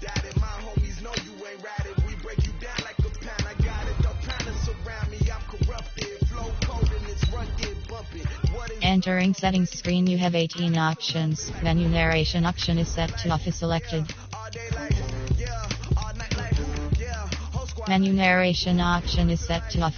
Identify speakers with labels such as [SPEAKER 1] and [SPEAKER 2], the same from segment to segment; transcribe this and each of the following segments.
[SPEAKER 1] doubt it. My homies know you ain't ratted. We break you down like a pound. I got it. The pounders around me. I'm corrupted. Flow cold and it's rugged, bumping.
[SPEAKER 2] Entering settings screen, you have 18 options. Menu narration option is set to off is selected. Menu narration option is set to off.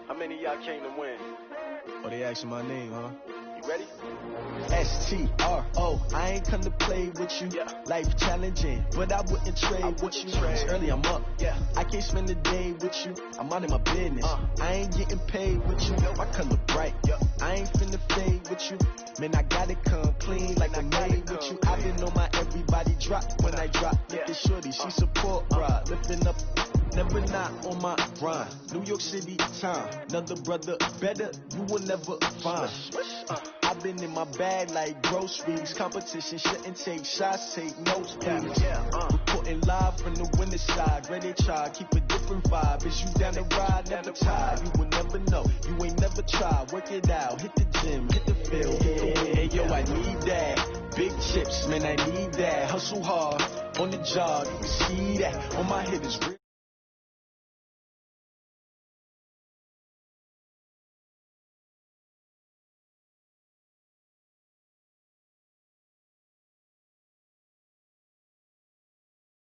[SPEAKER 3] How many of y'all came to win?
[SPEAKER 1] Oh, they asking my name, huh?
[SPEAKER 3] You ready?
[SPEAKER 1] STRO, I ain't come to play with you.
[SPEAKER 3] Yeah.
[SPEAKER 1] Life challenging, but I wouldn't trade with you. It's early, I'm up.
[SPEAKER 3] Yeah.
[SPEAKER 1] I can't spend the day with you. I'm out of my business. I ain't getting paid with you. My color bright. I ain't finna fade with you. Man, I gotta come clean like I made with you. I've been on my everybody drop when I drop. Look at shorty, she support ride. Lifting up. Never not on my grind. New York City time. Another brother better, you will never find. I've been in my bag like groceries. Competition shouldn't take shots, take notes, please. Reporting live from the winter side. Ready to try, keep a different vibe. Is you down the ride, never tired. You will never know, you ain't never tried. Work it out, hit the gym, hit the field. Hey, yo, I need that. Big chips, man, I need that. Hustle hard, on the job, you can see that. On my head is real.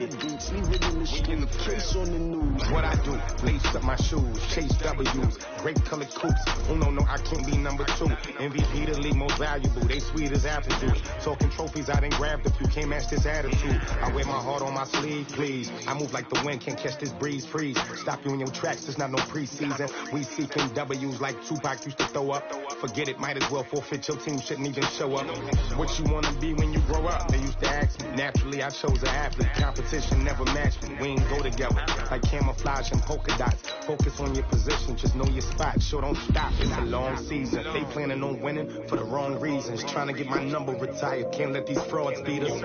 [SPEAKER 1] Beats, leave it in the street, case on the news.
[SPEAKER 4] What I do, lace up my shoes, chase W's, great colored coops. Oh no, I can't be number 2. MVP the league most valuable, they sweet as apple juice. Talking trophies, I done grabbed a few, can't match this attitude. I wear my heart on my sleeve, please. I move like the wind, can't catch this breeze, freeze. Stop you in your tracks, there's not no preseason. We seeking W's like Tupac used to throw up. Forget it, might as well forfeit, your team shouldn't even show up. What you wanna be when you grow up? They used to ask me, naturally I chose an athlete. Competition never matched me, we ain't go together. Like camouflage and polka dots. Focus on your position, just know your spot. Sure, don't stop, it's a long season. They planning on winning for the wrong reasons. Trying to get my number retired, can't let these frauds beat us.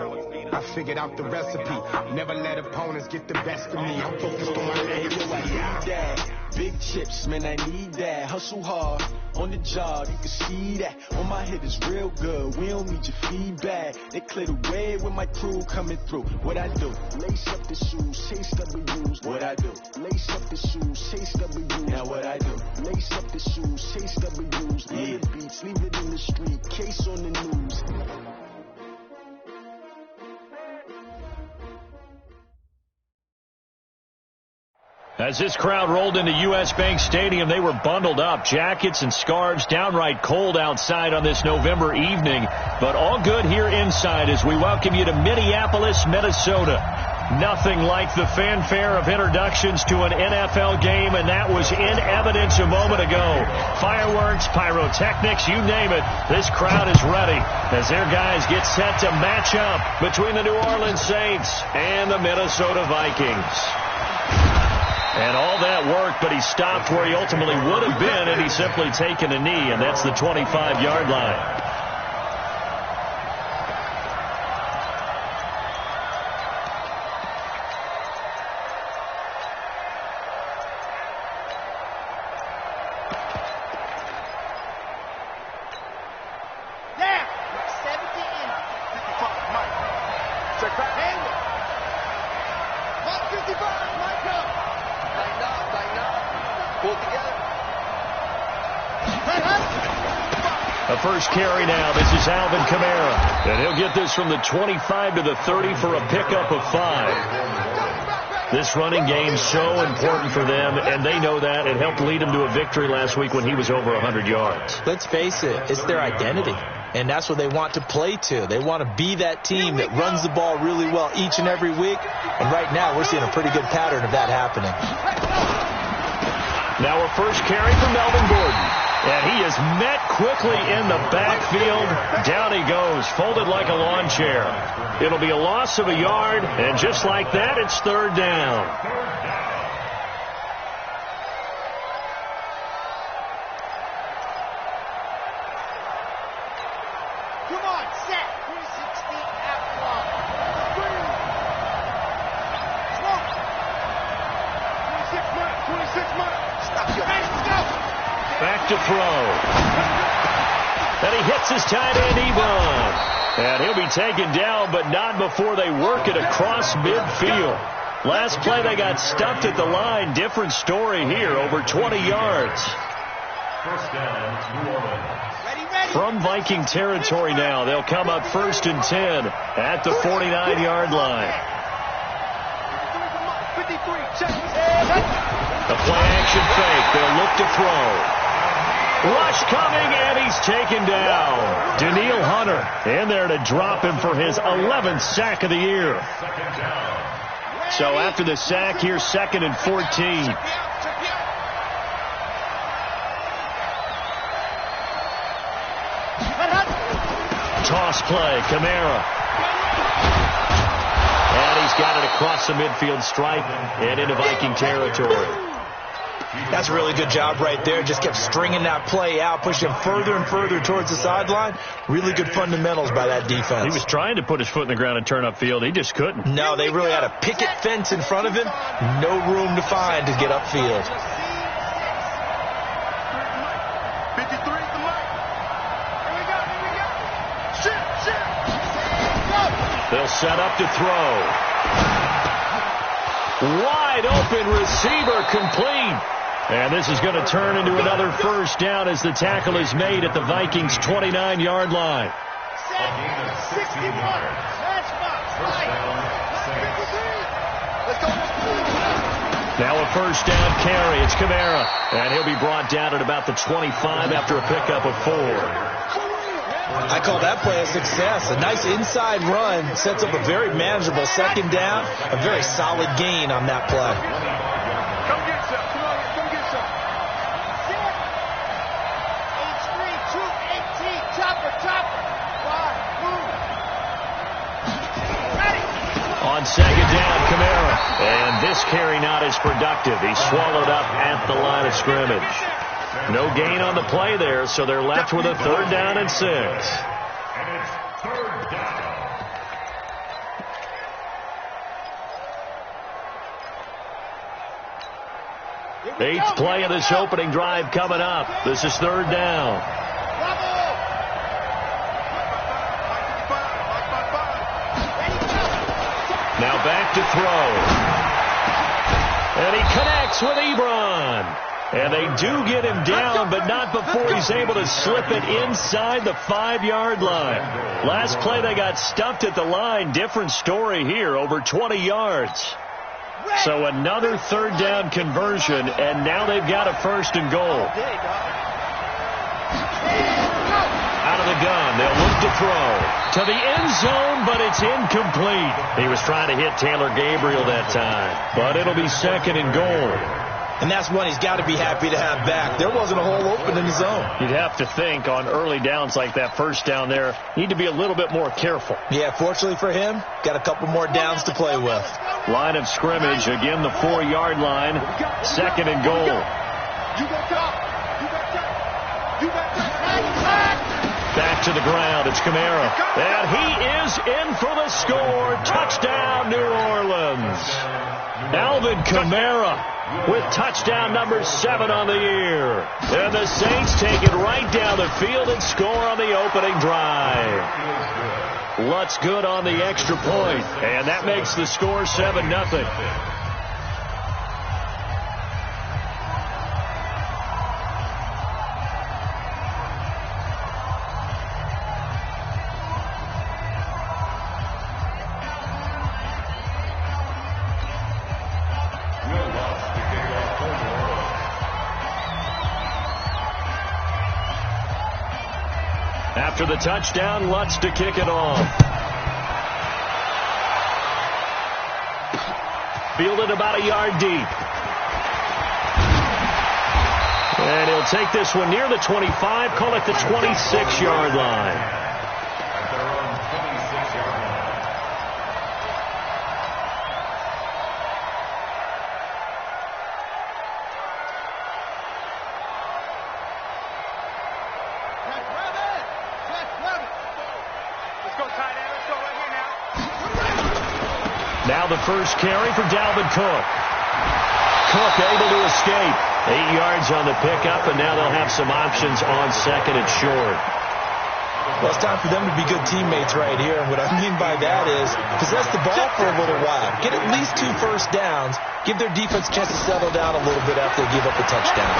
[SPEAKER 4] I figured out the recipe, never let opponents get the best of me. I'm focused on my legacy.
[SPEAKER 1] Big chips, man, I need that. Hustle hard, on the job, you can see that. On my head is real good, we don't need your feedback. They clear the way with my crew coming through. What I do? Lace up the shoes, chase W's. What I do? Lace up the shoes, chase W's. Now what I do? Lace up the shoes, chase W's. Yeah. The beats, leave it in the street, case on the news.
[SPEAKER 5] As this crowd rolled into U.S. Bank Stadium, they were bundled up, jackets and scarves, downright cold outside on this November evening, but all good here inside as we welcome you to Minneapolis, Minnesota. Nothing like the fanfare of introductions to an NFL game, and that was in evidence a moment ago. Fireworks, pyrotechnics, you name it. This crowd is ready as their guys get set to match up between the New Orleans Saints and the Minnesota Vikings. And all that worked, but he stopped where he ultimately would have been had he simply taken a knee, and that's the 25-yard line.
[SPEAKER 3] Pull it together.
[SPEAKER 5] The first carry now. This is Alvin Kamara. And he'll get this from the 25 to the 30 for a pickup of 5. This running game's so important for them, and they know that. It helped lead them to a victory last week when he was over 100 yards.
[SPEAKER 6] Let's face it, it's their identity, and that's what they want to play to. They want to be that team that runs the ball really well each and every week, and right now we're seeing a pretty good pattern of that happening.
[SPEAKER 5] Now a first carry for Melvin Gordon. And he is met quickly in the backfield. Down he goes, folded like a lawn chair. It'll be a loss of a yard, and just like that, it's third down.
[SPEAKER 7] Come on, set. 360 at block. 26 minutes. Stop your hands.
[SPEAKER 5] Back to throw. And he hits his tight end, Ebron. And he'll be taken down, but not before they work it across midfield. Last play, they got stuffed at the line. Different story here, over 20 yards.
[SPEAKER 8] First down, New Orleans.
[SPEAKER 5] From Viking territory now, they'll come up 1st and 10 at the 49-yard line. The play-action fake. They'll look to throw. Rush coming, and he's taken down. Daniil Hunter in there to drop him for his 11th sack of the year. So after the sack, here's 2nd and 14. Toss play, Kamara. And he's got it across the midfield stripe and into Viking territory.
[SPEAKER 6] That's a really good job right there. Just kept stringing that play out, pushing further and further towards the sideline. Really good fundamentals by that defense.
[SPEAKER 5] He was trying to put his foot in the ground and turn upfield. He just couldn't.
[SPEAKER 6] No, they really had a picket fence in front of him. No room to find to get upfield.
[SPEAKER 3] 53 is the mic. Here we go. Shit.
[SPEAKER 5] They'll set up to throw. Wide open receiver, complete. And this is going to turn into another first down as the tackle is made at the Vikings' 29-yard line.
[SPEAKER 7] 61.
[SPEAKER 5] Now a first down carry. It's Kamara. And he'll be brought down at about the 25 after a pickup of 4.
[SPEAKER 6] I call that play a success. A nice inside run sets up a very manageable 2nd down. A very solid gain on that play.
[SPEAKER 3] Come get some. Come on, come get some.
[SPEAKER 7] H3, 218, chopper. Move. Ready.
[SPEAKER 5] On 2nd down, Kamara. And this carry not as productive. He's swallowed up at the line of scrimmage. No gain on the play there, so they're left with a 3rd down and 6.
[SPEAKER 8] And it's 3rd down.
[SPEAKER 5] 8th play of this opening drive coming up. This is 3rd down. Now back to throw. And he connects with Ebron. And they do get him down, but not before he's able to slip it inside the 5-yard line. Last play, they got stuffed at the line. Different story here, over 20 yards. So another 3rd down conversion, and now they've got a 1st and goal. Out of the gun, they'll look to throw. To the end zone, but it's incomplete. He was trying to hit Taylor Gabriel that time, but it'll be 2nd and goal.
[SPEAKER 6] And that's one he's got to be happy to have back. There wasn't a hole open in the zone.
[SPEAKER 5] You'd have to think on early downs like that, 1st down there, need to be a little bit more careful.
[SPEAKER 6] Yeah, fortunately for him, got a couple more downs to play with.
[SPEAKER 5] Line of scrimmage, again the 4-yard line, 2nd and goal. Back to the ground, it's Kamara. And he is in for the score. Touchdown, New Orleans. Alvin Kamara with touchdown number 7 on the year. And the Saints take it right down the field and score on the opening drive. Lutz good on the extra point, and that makes the score 7-0. After the touchdown, Lutz to kick it off. Fielded about a yard deep. And he'll take this one near the 25, call it the 26-yard line.
[SPEAKER 8] At their own 26-yard line.
[SPEAKER 3] Let's go tight end. Let's go right here now.
[SPEAKER 5] Now the first carry for Dalvin Cook. Cook able to escape. 8 yards on the pickup, and now they'll have some options on second and short.
[SPEAKER 6] Well, it's time for them to be good teammates right here. And what I mean by that is possess the ball for a little while. Get at least 2 first downs. Give their defense a chance to settle down a little bit after they give up a touchdown.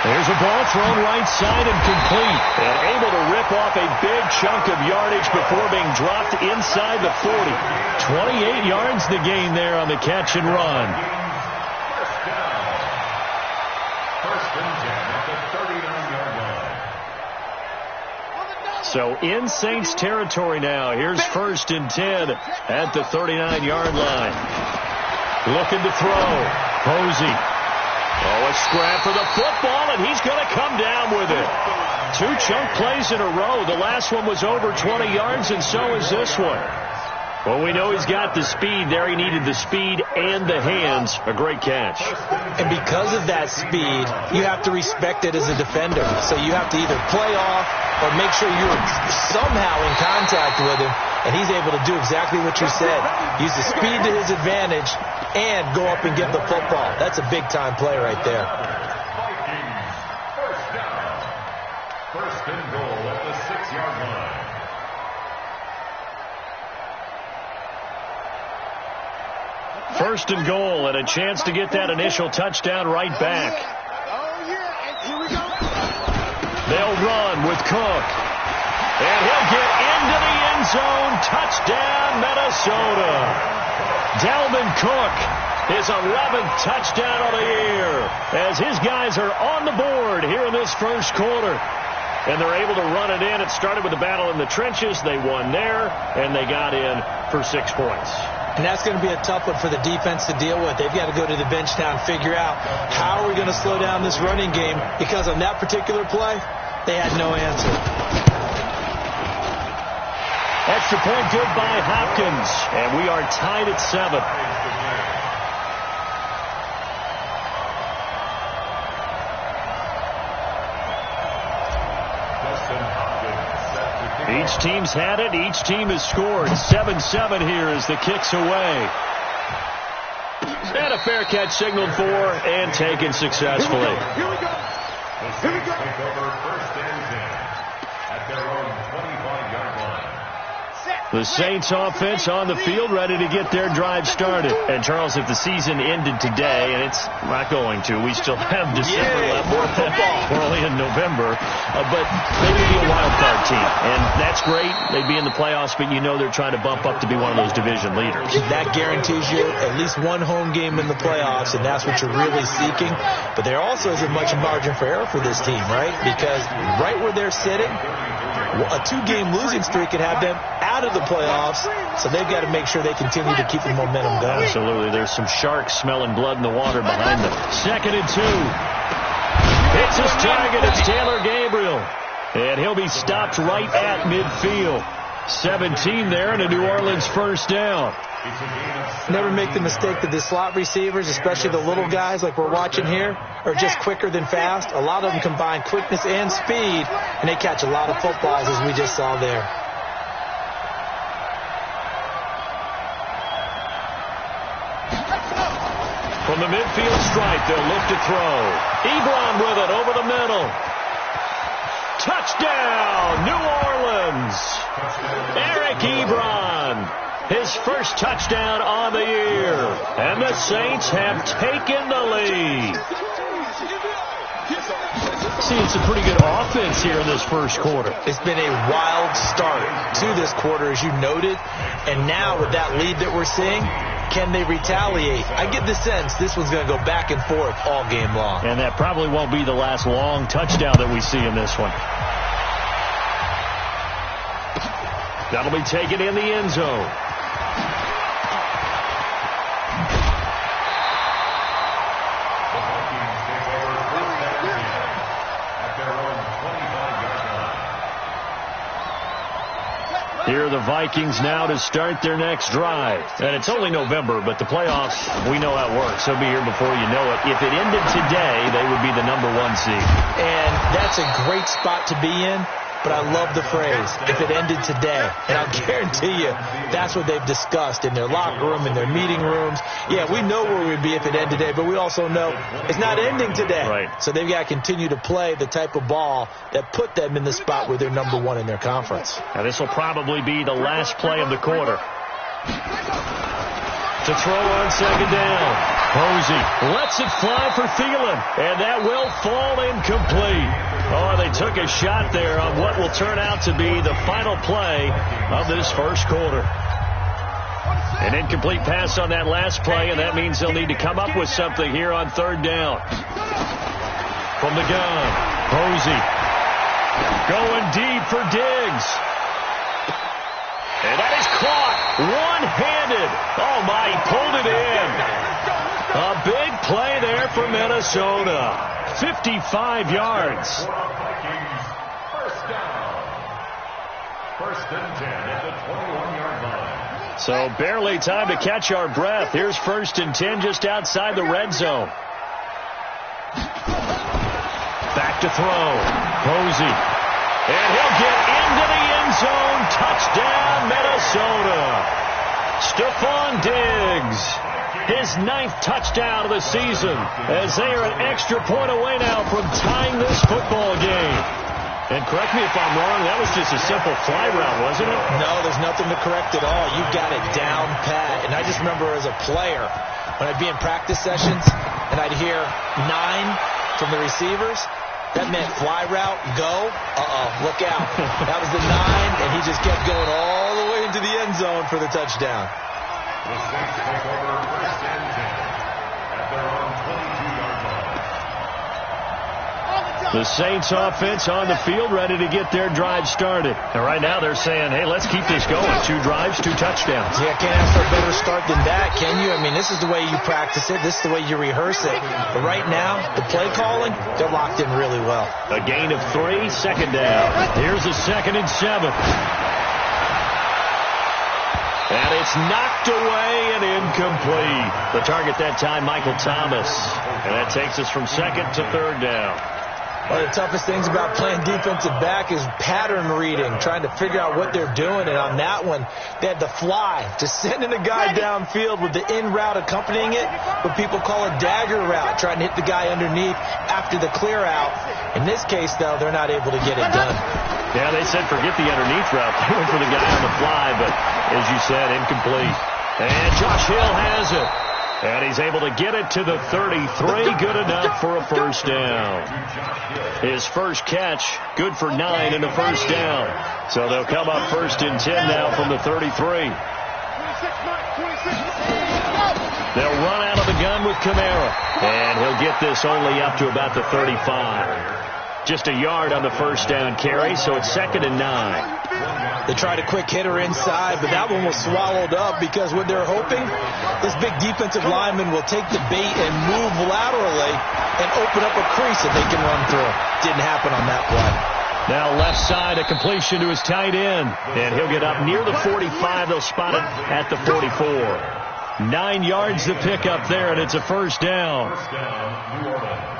[SPEAKER 5] There's a ball thrown right side and complete. And able to rip off a big chunk of yardage before being dropped inside the 40. 28 yards the gain there on the catch and run.
[SPEAKER 8] First and 10 at the 39-yard line.
[SPEAKER 5] So in Saints territory now. Here's first and 10 at the 39-yard line. Looking to throw. Posey. Oh, a scrap for the football, and he's going to come down with it. 2 chunk plays in a row. The last one was over 20 yards, and so is this one. Well, we know he's got the speed there. He needed the speed and the hands. A great catch.
[SPEAKER 6] And because of that speed, you have to respect it as a defender. So you have to either play off or make sure you're somehow in contact with him. And he's able to do exactly what you said. Use the speed to his advantage and go up and get the football. That's a big-time play right there.
[SPEAKER 8] Vikings, first down. First and goal at the 6-yard line.
[SPEAKER 5] First and goal, and a chance to get that initial touchdown right back. They'll run with Cook. And he'll get into the end zone. Touchdown, Minnesota. Dalvin Cook, his 11th touchdown of the year, as his guys are on the board here in this first quarter. And they're able to run it in. It started with a battle in the trenches. They won there, and they got in for 6 points.
[SPEAKER 6] And that's going to be a tough one for the defense to deal with. They've got to go to the bench now and figure out how are we going to slow down this running game, because on that particular play, they had no answer.
[SPEAKER 5] Extra point good by Hopkins, and we are tied at 7. Each team's had it. Each team has scored. 7-7 here as the kick's away. And a fair catch signaled for and taken successfully.
[SPEAKER 3] Here we go.
[SPEAKER 8] The Saints take over first and 10 at their own 25-yard line.
[SPEAKER 5] The Saints offense on the field, ready to get their drive started. And, Charles, if the season ended today, and it's not going to, we still have December left.
[SPEAKER 6] More football.
[SPEAKER 5] We're only in November. But they would be a wild card team. And that's great. They'd be in the playoffs, but you know they're trying to bump up to be one of those division leaders.
[SPEAKER 6] That guarantees you at least one home game in the playoffs, and that's what you're really seeking. But there also isn't much margin for error for this team, right? Because right where they're sitting, a 2-game losing streak could have them out of the playoffs, so they've got to make sure they continue to keep the momentum going.
[SPEAKER 5] Absolutely. There's some sharks smelling blood in the water behind them. 2nd and 2. Hits his target. It's Taylor Gabriel. And he'll be stopped right at midfield. 17 there and a New Orleans first down.
[SPEAKER 6] Never make the mistake that the slot receivers, especially the little guys like we're watching here, are just quicker than fast. A lot of them combine quickness and speed, and they catch a lot of footballs, as we just saw there.
[SPEAKER 5] From the midfield stripe, they'll look to throw. Ebron with it over the middle. Touchdown, New Orleans. Eric Ebron, his first touchdown on the year. And the Saints have taken the lead. See, it's a pretty good offense here in this first quarter.
[SPEAKER 6] It's been a wild start to this quarter, as you noted. And now with that lead that we're seeing, can they retaliate? I get the sense this one's going to go back and forth all game long.
[SPEAKER 5] And that probably won't be the last long touchdown that we see in this one. That'll be taken in the end zone. Here are the Vikings now to start their next drive. And it's only November, but the playoffs, we know how it works. They'll be here before you know it. If it ended today, they would be the #1 seed.
[SPEAKER 6] And that's a great spot to be in. But I love the phrase, if it ended today. And I'll guarantee you, that's what they've discussed in their locker room, in their meeting rooms. Yeah, we know where we'd be if it ended today, but we also know it's not ending today.
[SPEAKER 5] Right.
[SPEAKER 6] So they've got to continue to play the type of ball that put them in the spot where they're #1 in their conference.
[SPEAKER 5] Now, this will probably be the last play of the quarter. To throw on second down. Posey lets it fly for Thielen, and that will fall incomplete. Oh, they took a shot there on what will turn out to be the final play of this first quarter. An incomplete pass on that last play, and that means they'll need to come up with something here on third down. From the gun, Posey going deep for Diggs. And that is caught one-handed. Oh, my, he pulled it in. A big play there for Minnesota. 55 yards.
[SPEAKER 8] First down. First and 10 at the 21-yard line.
[SPEAKER 5] So barely time to catch our breath. Here's 1st and 10 just outside the red zone. Back to throw. Posey. And he'll get into the end zone. Touchdown, Minnesota. Stephon Diggs. His 9th touchdown of the season, as they are an extra point away now from tying this football game. And correct me if I'm wrong, that was just a simple fly route, wasn't it?
[SPEAKER 6] No, there's nothing to correct at all. You got it down pat. And I just remember as a player, when I'd be in practice sessions and I'd hear 9 from the receivers, that meant fly route, go, look out. That was the 9, and he just kept going all the way into the end zone for the touchdown.
[SPEAKER 8] The Saints take over 1st and 10 at their own 22-yard line.
[SPEAKER 5] The Saints offense on the field, ready to get their drive started. And right now they're saying, hey, let's keep this going. 2 drives, 2 touchdowns.
[SPEAKER 6] Yeah, can't ask for a better start than that, can you? I mean, this is the way you practice it. This is the way you rehearse it. But right now, the play calling, they're locked in really well.
[SPEAKER 5] A gain of 3, second down. Here's a 2nd and 7. And it's knocked away and incomplete. The target that time, Michael Thomas. And that takes us from 2nd to 3rd down.
[SPEAKER 6] One of the toughest things about playing defensive back is pattern reading, trying to figure out what they're doing. And on that one, they had the fly, just sending a guy downfield with the in route accompanying it, what people call a dagger route, trying to hit the guy underneath after the clear out. In this case, though, they're not able to get it done.
[SPEAKER 5] Yeah, they said forget the underneath route. They went for the guy on the fly, but as you said, incomplete. And Josh Hill has it. And he's able to get it to the 33. Good enough for a first down. His first catch, good for 9 and a first down. So they'll come up 1st and 10 now from the 33. They'll run out of the gun with Kamara. And he'll get this only up to about the 35. Just a yard on the first down carry, so it's 2nd and 9.
[SPEAKER 6] They tried a quick hitter inside, but that one was swallowed up because what they're hoping, this big defensive lineman will take the bait and move laterally and open up a crease that they can run through. Didn't happen on that play.
[SPEAKER 5] Now left side, a completion to his tight end. And he'll get up near the 45. They'll spot it at the 44. 9 yards to pick up there, and it's a first down.
[SPEAKER 8] First down, New Orleans.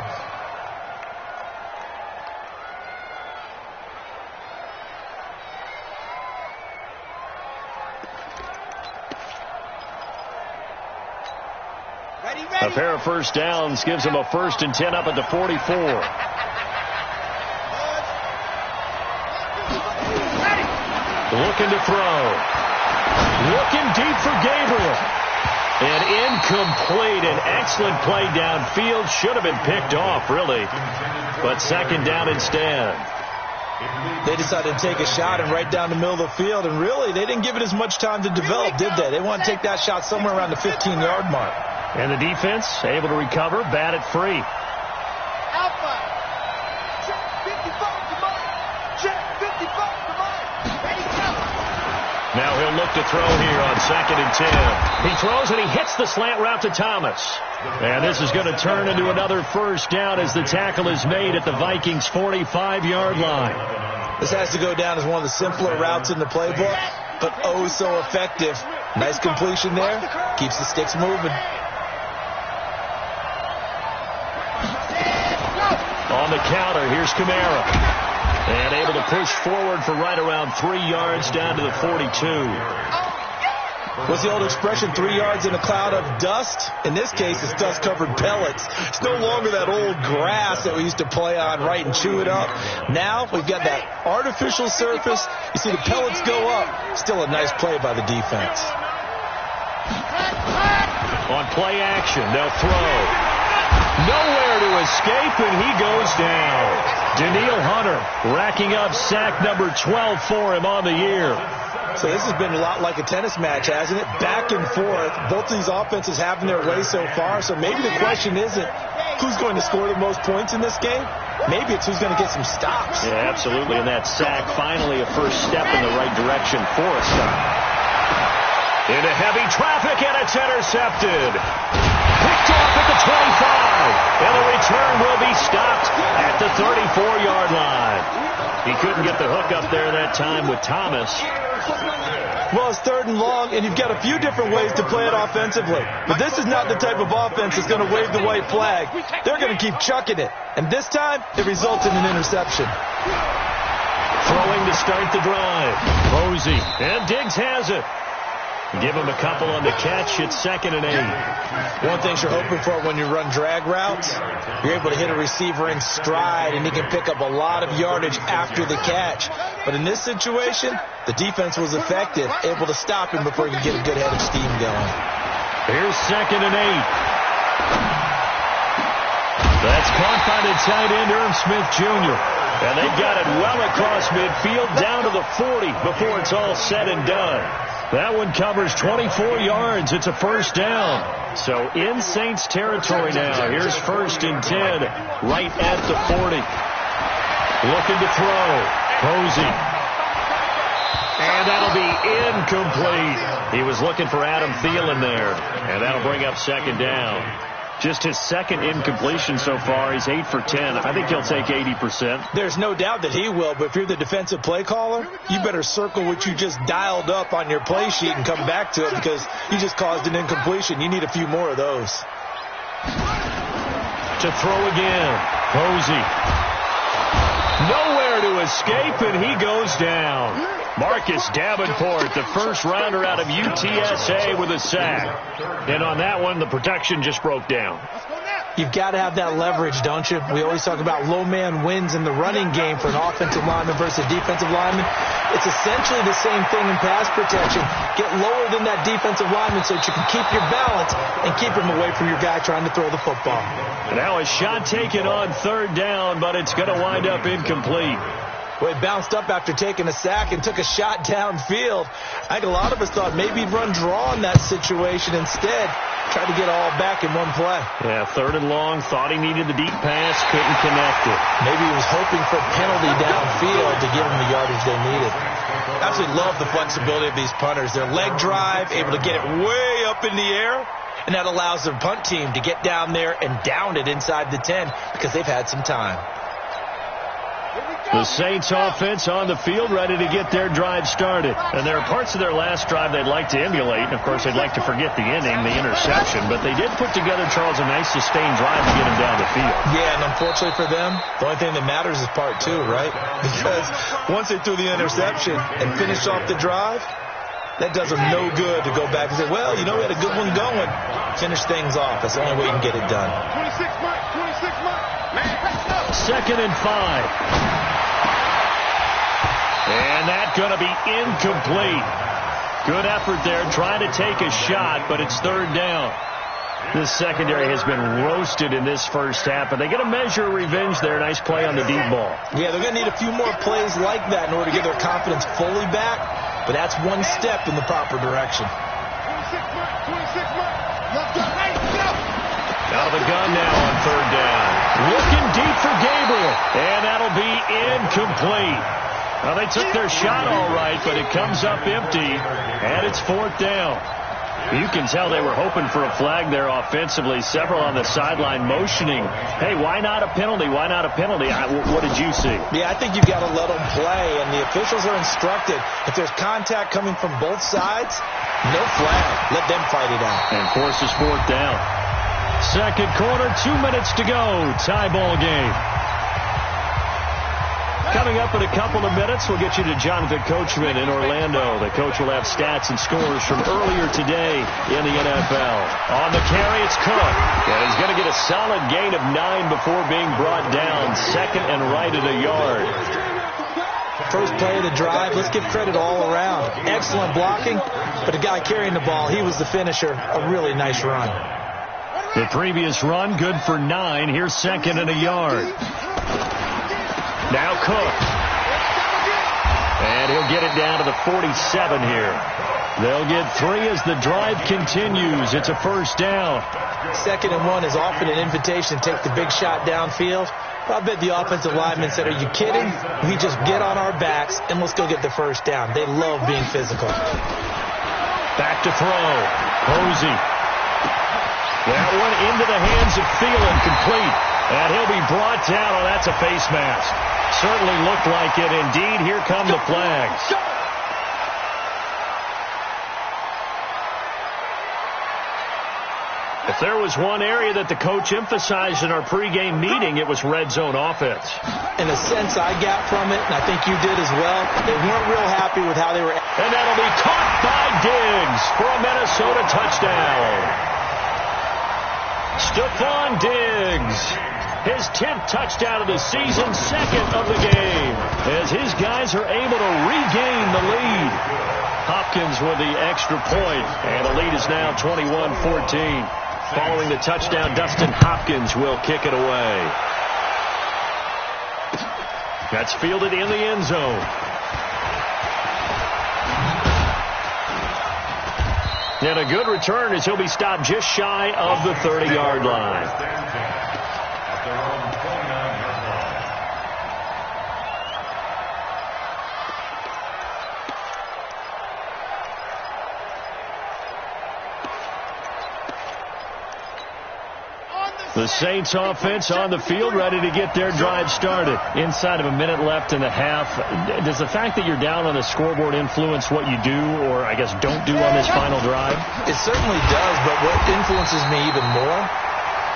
[SPEAKER 5] A pair of first downs gives them a 1st and 10 up at the 44. Looking to throw. Looking deep for Gabriel. And incomplete. An excellent play downfield. Should have been picked off, really. But 2nd down instead.
[SPEAKER 6] They decided to take a shot and right down the middle of the field. And really, they didn't give it as much time to develop, did they? They want to take that shot somewhere around the 15-yard mark.
[SPEAKER 5] And the defense able to recover, bat it free.
[SPEAKER 7] Alpha. Check 55 to Mike. Check 55 to Mike. Ready, go.
[SPEAKER 5] Now he'll look to throw here on 2nd and 10. He throws and he hits the slant route to Thomas. And this is going to turn into another first down as the tackle is made at the Vikings' 45-yard line.
[SPEAKER 6] This has to go down as one of the simpler routes in the playbook, but oh so effective. Nice completion there. Keeps the sticks moving.
[SPEAKER 5] On the counter, here's Kamara. And able to push forward for right around 3 yards down to the 42.
[SPEAKER 6] What's the old expression, 3 yards in a cloud of dust? In this case, it's dust-covered pellets. It's no longer that old grass that we used to play on, right, and chew it up. Now we've got that artificial surface. You see the pellets go up. Still a nice play by the defense.
[SPEAKER 5] On play action, they'll throw. Nowhere to escape, and he goes down. Daniil Hunter racking up sack number 12 for him on the year.
[SPEAKER 6] So this has been a lot like a tennis match, hasn't it? Back and forth. Both of these offenses having their way so far. So maybe the question isn't who's going to score the most points in this game. Maybe it's who's going to get some stops.
[SPEAKER 5] Yeah, absolutely. And that sack, finally a first step in the right direction for a stop. Into heavy traffic, and it's intercepted. Picked off at the 25, and the return will be stopped at the 34-yard line. He couldn't get the hook up there that time with Thomas.
[SPEAKER 6] Well, it's 3rd and long, and you've got a few different ways to play it offensively. But this is not the type of offense that's going to wave the white flag. They're going to keep chucking it. And this time, it results in an interception.
[SPEAKER 5] Throwing to start the drive. Posey, and Diggs has it. Give him a couple on the catch. It's 2nd and 8.
[SPEAKER 6] One thing you're hoping for when you run drag routes, you're able to hit a receiver in stride, and he can pick up a lot of yardage after the catch. But in this situation, the defense was effective, able to stop him before he could get a good head of steam going.
[SPEAKER 5] Here's 2nd and 8. That's caught by the tight end, Irv Smith Jr. And they've got it well across midfield down to the 40 before it's all said and done. That one covers 24 yards. It's a first down. So in Saints territory now. Here's 1st and 10 right at the 40. Looking to throw. Posey. And that'll be incomplete. He was looking for Adam Thielen there. And that'll bring up 2nd down. Just his 2nd incompletion so far. He's 8 for 10. I think he'll take 80%.
[SPEAKER 6] There's no doubt that he will, but if you're the defensive play caller, you better circle what you just dialed up on your play sheet and come back to it because you just caused an incompletion. You need a few more of those.
[SPEAKER 5] To throw again. Posey. Nowhere to escape, and he goes down. Marcus Davenport, the first rounder out of UTSA with a sack. And on that one, the protection just broke down.
[SPEAKER 6] You've got to have that leverage, don't you? We always talk about low man wins in the running game for an offensive lineman versus defensive lineman. It's essentially the same thing in pass protection. Get lower than that defensive lineman so that you can keep your balance and keep him away from your guy trying to throw the football.
[SPEAKER 5] Now a shot taken on 3rd down, but it's going to wind up incomplete.
[SPEAKER 6] Well, he bounced up after taking a sack and took a shot downfield. I think a lot of us thought maybe he'd run draw in that situation instead. Tried to get all back in one play.
[SPEAKER 5] Yeah, 3rd and long. Thought he needed the deep pass. Couldn't connect it.
[SPEAKER 6] Maybe he was hoping for a penalty downfield to give him the yardage they needed. Absolutely love the flexibility of these punters. Their leg drive, able to get it way up in the air. And that allows their punt team to get down there and down it inside the 10 because they've had some time.
[SPEAKER 5] The Saints offense on the field ready to get their drive started. And there are parts of their last drive they'd like to emulate. And, of course, they'd like to forget the inning, the interception. But they did put together, Charles, a nice sustained drive to get them down the field.
[SPEAKER 6] Yeah, and unfortunately for them, the only thing that matters is part 2, right? Because once they threw the interception and finished off the drive, that does them no good to go back and say, well, you know, we had a good one going. Finish things off. That's the only way you can get it done.
[SPEAKER 3] 26 months.
[SPEAKER 5] 2nd and 5. And that's going to be incomplete. Good effort there, trying to take a shot, but it's 3rd down. This secondary has been roasted in this first half, but they get a measure of revenge there. Nice play on the deep ball.
[SPEAKER 6] Yeah, they're going to need a few more plays like that in order to get their confidence fully back, but that's one step in the proper direction.
[SPEAKER 3] 26 months.
[SPEAKER 5] Out of the gun now on 3rd down. Looking deep for Gabriel, and that'll be incomplete. Well, they took their shot all right, but it comes up empty, and it's 4th down. You can tell they were hoping for a flag there offensively. Several on the sideline motioning, hey, why not a penalty? Why not a penalty? What did you see?
[SPEAKER 6] Yeah, I think you've got to let them play, and the officials are instructed. If there's contact coming from both sides, no flag. Let them fight it out.
[SPEAKER 5] And forces 4th down. Second quarter, 2 minutes to go. Tie ball game. Coming up in a couple of minutes, we'll get you to Jonathan Coachman in Orlando. The coach will have stats and scores from earlier today in the NFL. On the carry, it's Cook. And he's going to get a solid gain of 9 before being brought down. Second and right at a yard.
[SPEAKER 6] First play of the drive, let's give credit all around. Excellent blocking, but the guy carrying the ball, he was the finisher. A really nice run.
[SPEAKER 5] The previous run, good for 9. Here's second and a yard. Now Cook. And he'll get it down to the 47 here. They'll get 3 as the drive continues. It's a first down.
[SPEAKER 6] 2nd and 1 is often an invitation to take the big shot downfield. I bet the offensive lineman said, are you kidding? We just get on our backs and let's go get the first down. They love being physical.
[SPEAKER 5] Back to throw. Posey. That one into the hands of Thielen, complete. And he'll be brought down. Oh, that's a face mask. Certainly looked like it. Indeed, here come the flags. If there was one area that the coach emphasized in our pregame meeting, it was red zone offense.
[SPEAKER 6] In a sense, I got from it, and I think you did as well, they weren't real happy with how they were.
[SPEAKER 5] And that'll be caught by Diggs for a Minnesota touchdown. Stephon Diggs. His 10th touchdown of the season, second of the game, as his guys are able to regain the lead. Hopkins with the extra point, and the lead is now 21-14. Following the touchdown, Dustin Hopkins will kick it away. That's fielded in the end zone. And a good return as he'll be stopped just shy of the 30-yard line. The Saints offense on the field, ready to get their drive started. Inside of a minute left in the half, does the fact that you're down on the scoreboard influence what you do, or I guess don't do on this final drive?
[SPEAKER 6] It certainly does, but what influences me even more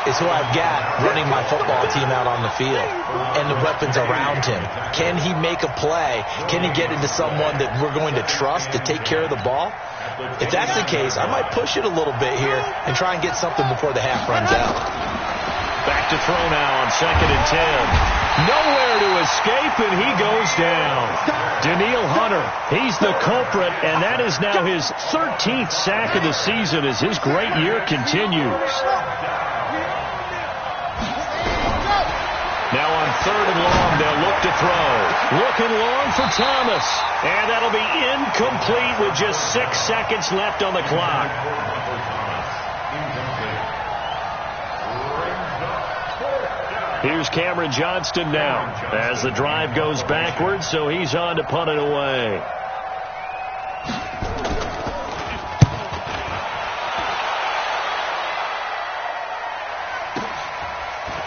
[SPEAKER 6] is who I've got running my football team out on the field and the weapons around him. Can he make a play? Can he get into someone that we're going to trust to take care of the ball? If that's the case, I might push it a little bit here and try and get something before the half runs out.
[SPEAKER 5] Back to throw now on 2nd and 10. Nowhere to escape, and he goes down. Danielle Hunter, he's the culprit, and that is now his 13th sack of the season as his great year continues. Now on 3rd and long, they'll look to throw. Looking long for Thomas, and that'll be incomplete with just 6 seconds left on the clock. Here's Cameron Johnston now as the drive goes backwards, so he's on to punt it away.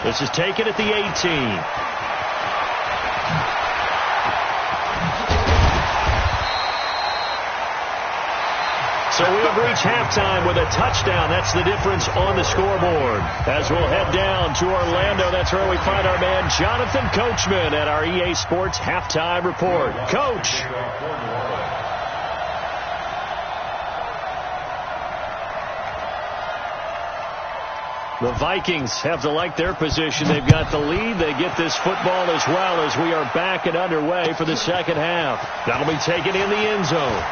[SPEAKER 5] This is taken at the 18. So we have reached halftime with a touchdown. That's the difference on the scoreboard. As we'll head down to Orlando, that's where we find our man Jonathan Coachman at our EA Sports Halftime Report. Coach. The Vikings have to like their position. They've got the lead. They get this football as well as we are back and underway for the second half. That'll be taken in the end zone.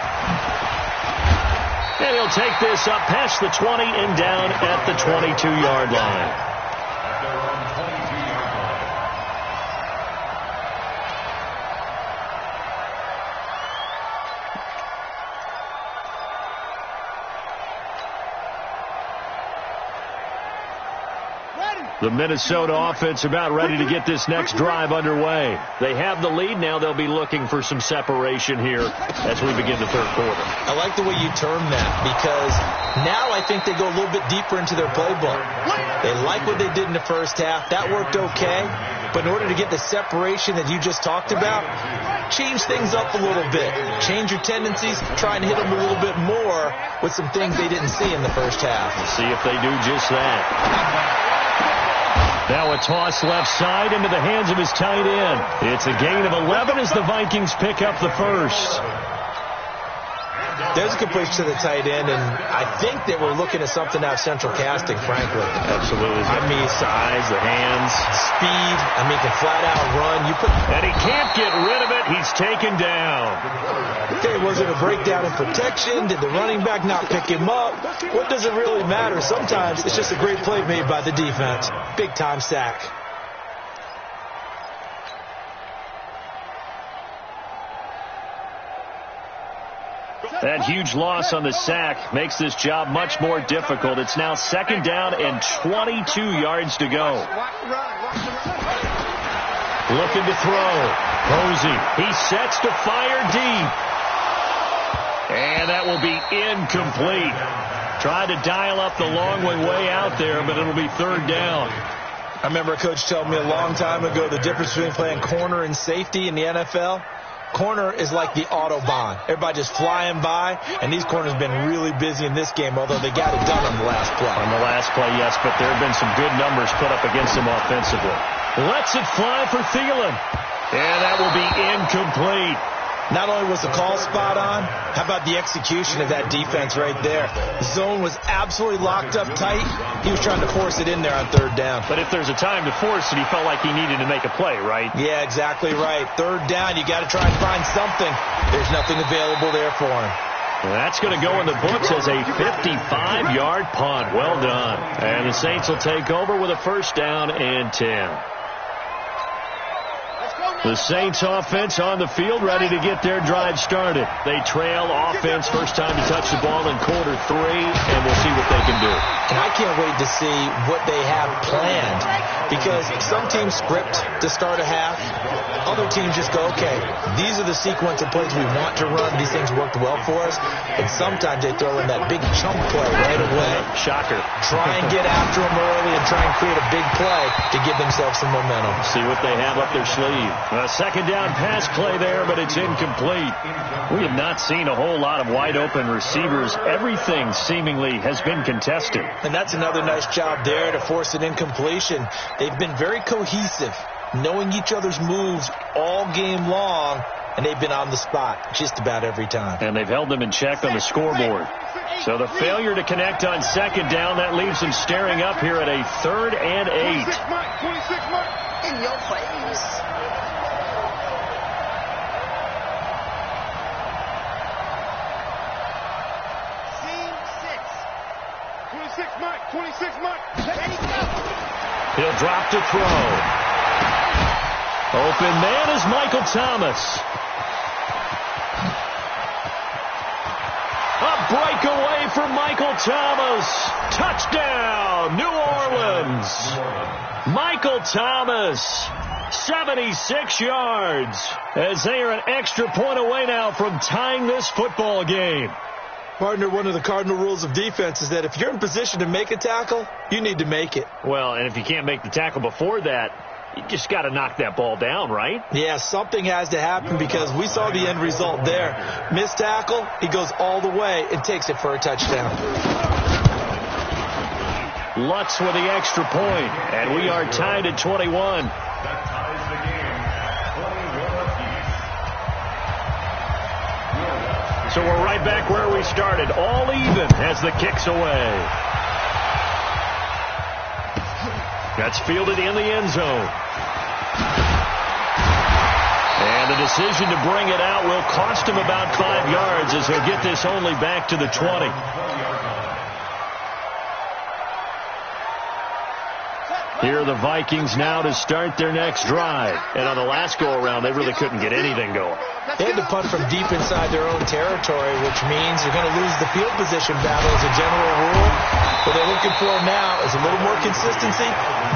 [SPEAKER 5] And he'll take this up past the 20 and down at the 22-yard line. The Minnesota offense about ready to get this next drive underway. They have the lead. Now they'll be looking for some separation here as we begin the third quarter.
[SPEAKER 6] I like the way you term that, because now I think they go a little bit deeper into their playbook. They like what they did in the first half. That worked okay. But in order to get the separation that you just talked about, change things up a little bit. Change your tendencies. Try and hit them a little bit more with some things they didn't see in the first half.
[SPEAKER 5] We'll see if they do just that. Now a toss left side into the hands of his tight end. It's a gain of 11 as the Vikings pick up the first.
[SPEAKER 6] There's a completion to the tight end, and I think that we're looking at something out of central casting, frankly.
[SPEAKER 5] Absolutely.
[SPEAKER 6] I mean,
[SPEAKER 5] size, the hands,
[SPEAKER 6] speed. I mean, can flat out run.
[SPEAKER 5] And he can't get rid of it. He's taken down.
[SPEAKER 6] Okay, was it a breakdown in protection? Did the running back not pick him up? What does it really matter? Sometimes it's just a great play made by the defense. Big-time sack.
[SPEAKER 5] That huge loss on the sack makes this job much more difficult. It's now second down and 22 yards to go. Looking to throw. Posey. He sets to fire deep. And that will be incomplete. Tried to dial up the long way out there, but it'll be third down.
[SPEAKER 6] I remember a coach telling me a long time ago the difference between playing corner and safety in the NFL. Corner is like the Autobahn. Everybody just flying by, and these corners have been really busy in this game, although they got it done on the last play.
[SPEAKER 5] On the last play, yes, but there have been some good numbers put up against them offensively. Lets it fly for Thielen. And that will be incomplete.
[SPEAKER 6] Not only was the call spot on, how about the execution of that defense right there? The zone was absolutely locked up tight. He was trying to force it in there on third down.
[SPEAKER 5] But if there's a time to force it, he felt like he needed to make a play, right?
[SPEAKER 6] Yeah, exactly right. Third down, you got to try and find something. There's nothing available there for him.
[SPEAKER 5] That's going to go in the books as a 55-yard punt. Well done. And the Saints will take over with a first down and 10. The Saints offense on the field, ready to get their drive started. They trail offense, first time to touch the ball in quarter 3, and we'll see what they can do.
[SPEAKER 6] And I can't wait to see what they have planned, because some teams script to start a half. Other teams just go, okay, these are the sequence of plays we want to run. These things worked well for us. And sometimes they throw in that big chunk play right away.
[SPEAKER 5] Shocker.
[SPEAKER 6] Try and get after them early and try and create a big play to give themselves some momentum.
[SPEAKER 5] See what they have up their sleeve. A second down pass play there, but it's incomplete. We have not seen a whole lot of wide open receivers. Everything seemingly has been contested.
[SPEAKER 6] And that's another nice job there to force an incompletion. They've been very cohesive, knowing each other's moves all game long, and they've been on the spot just about every time.
[SPEAKER 5] And they've held them in check on the scoreboard. So the failure to connect on second down, that leaves them staring up here at a 3rd and 8.
[SPEAKER 3] 26 mark.
[SPEAKER 7] In your face.
[SPEAKER 3] Mike, 26 Mike. Ready, go.
[SPEAKER 5] He'll drop to throw. Open man is Michael Thomas. A breakaway for Michael Thomas. Touchdown, New Orleans. Michael Thomas, 76 yards, as they are an extra point away now from tying this football game.
[SPEAKER 6] Partner, one of the cardinal rules of defense is that if you're in position to make a tackle, you need to make it.
[SPEAKER 5] Well, and if you can't make the tackle before that, you just got to knock that ball down, right?
[SPEAKER 6] Yeah, something has to happen, because we saw the end result there. Missed tackle, he goes all the way and takes it for a touchdown.
[SPEAKER 5] Lutz with the extra point, and we are tied at 21.
[SPEAKER 8] That ties the game. 21 apiece.
[SPEAKER 5] So we're right back where we started, all even as the kick's away. That's fielded in the end zone. And the decision to bring it out will cost him about 5 yards, as he'll get this only back to the 20. Here are the Vikings now to start their next drive. And on the last go-around, they really couldn't get anything going.
[SPEAKER 6] They had to punt from deep inside their own territory, which means you're going to lose the field position battle as a general rule. What they're looking for now is a little more consistency,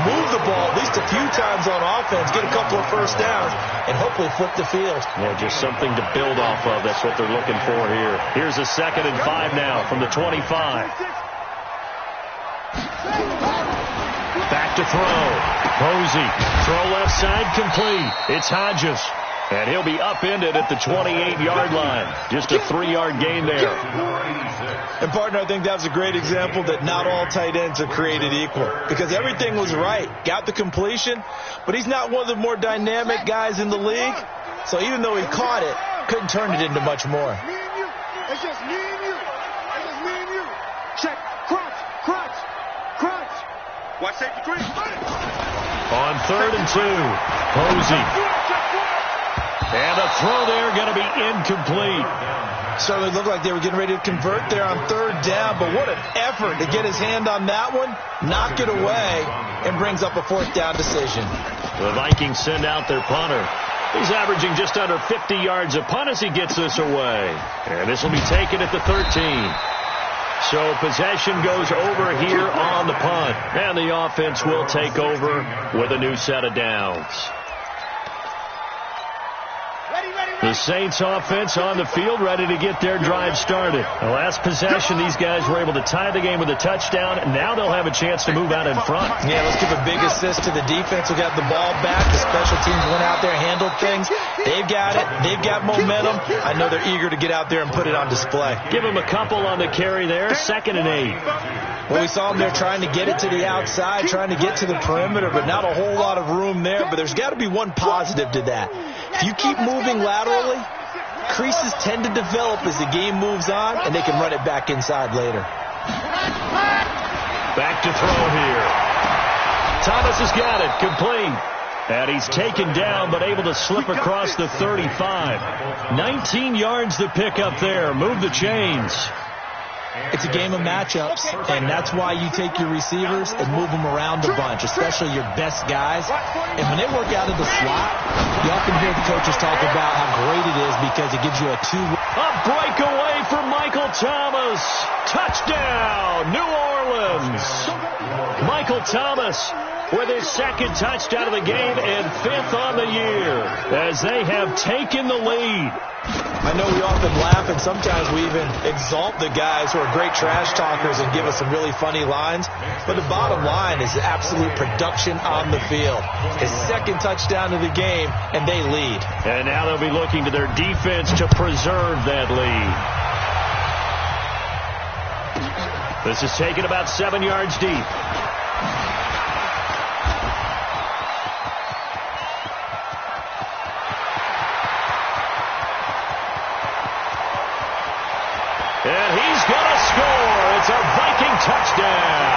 [SPEAKER 6] move the ball at least a few times on offense, get a couple of first downs, and hopefully flip the field.
[SPEAKER 5] Yeah, just something to build off of. That's what they're looking for here. Here's a 2nd and 5 now from the 25. Back to throw. Posey. Throw left side complete. It's Hodges. And he'll be upended at the 28-yard line. Just a 3-yard gain there.
[SPEAKER 6] And, partner, I think that's a great example that not all tight ends are created equal. Because everything was right. Got the completion, but he's not one of the more dynamic guys in the league. So even though he caught it, couldn't turn it into much more.
[SPEAKER 3] Me and you. It's just me and you. It's just me and you. Check. Crunch. Crunch. Crunch. Watch safety green.
[SPEAKER 5] On 3rd and 2. Posey. And a throw there going to be incomplete.
[SPEAKER 6] Certainly looked like they were getting ready to convert there on 3rd down, but what an effort to get his hand on that one, knock it away, and brings up a 4th down decision.
[SPEAKER 5] The Vikings send out their punter. He's averaging just under 50 yards a punt as he gets this away. And this will be taken at the 13. So possession goes over here on the punt. And the offense will take over with a new set of downs. The Saints offense on the field ready to get their drive started. The last possession, these guys were able to tie the game with a touchdown, and now they'll have a chance to move out in front.
[SPEAKER 6] Yeah, let's give a big assist to the defense who got the ball back. The special teams went out there and handled things. They've got it. They've got momentum. I know they're eager to get out there and put it on display.
[SPEAKER 5] Give them a couple on the carry there. 2nd and 8.
[SPEAKER 6] Well, we saw them there trying to get it to the outside, trying to get to the perimeter, but not a whole lot of room there. But there's got to be one positive to that. If you keep moving laterally, creases tend to develop as the game moves on, and they can run it back inside later.
[SPEAKER 5] Back to throw here. Thomas has got it, complete. And he's taken down, but able to slip across the 35. 19 yards to pick up there. Move the chains.
[SPEAKER 6] It's a game of matchups, and that's why you take your receivers and move them around a bunch, especially your best guys. And when they work out of the slot, you often hear the coaches talk about how great it is because it gives you a
[SPEAKER 5] A breakaway for Michael Thomas. Touchdown, New Orleans. Michael Thomas with his 2nd touchdown of the game and 5th on the year as they have taken the lead.
[SPEAKER 6] I know we often laugh and sometimes we even exalt the guys who are great trash talkers and give us some really funny lines. But the bottom line is absolute production on the field. His 2nd touchdown of the game, and they lead.
[SPEAKER 5] And now they'll be looking to their defense to preserve that lead. This is taken about 7 yards deep. And he's going to score. It's a Viking touchdown.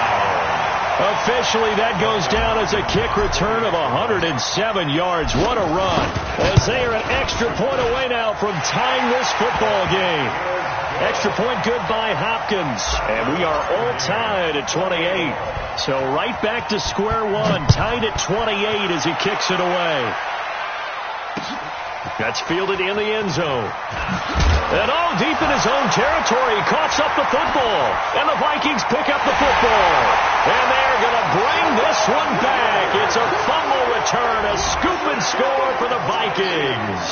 [SPEAKER 5] Officially, that goes down as a kick return of 107 yards. What a run. As they are an extra point away now from tying this football game. Extra point good by Hopkins. And we are all tied at 28. So right back to square one. Tied at 28 as he kicks it away. That's fielded in the end zone. And all deep in his own territory, he coughs up the football. And the Vikings pick up the football. And they're going to bring this one back. It's a fumble return, a scoop and score for the Vikings.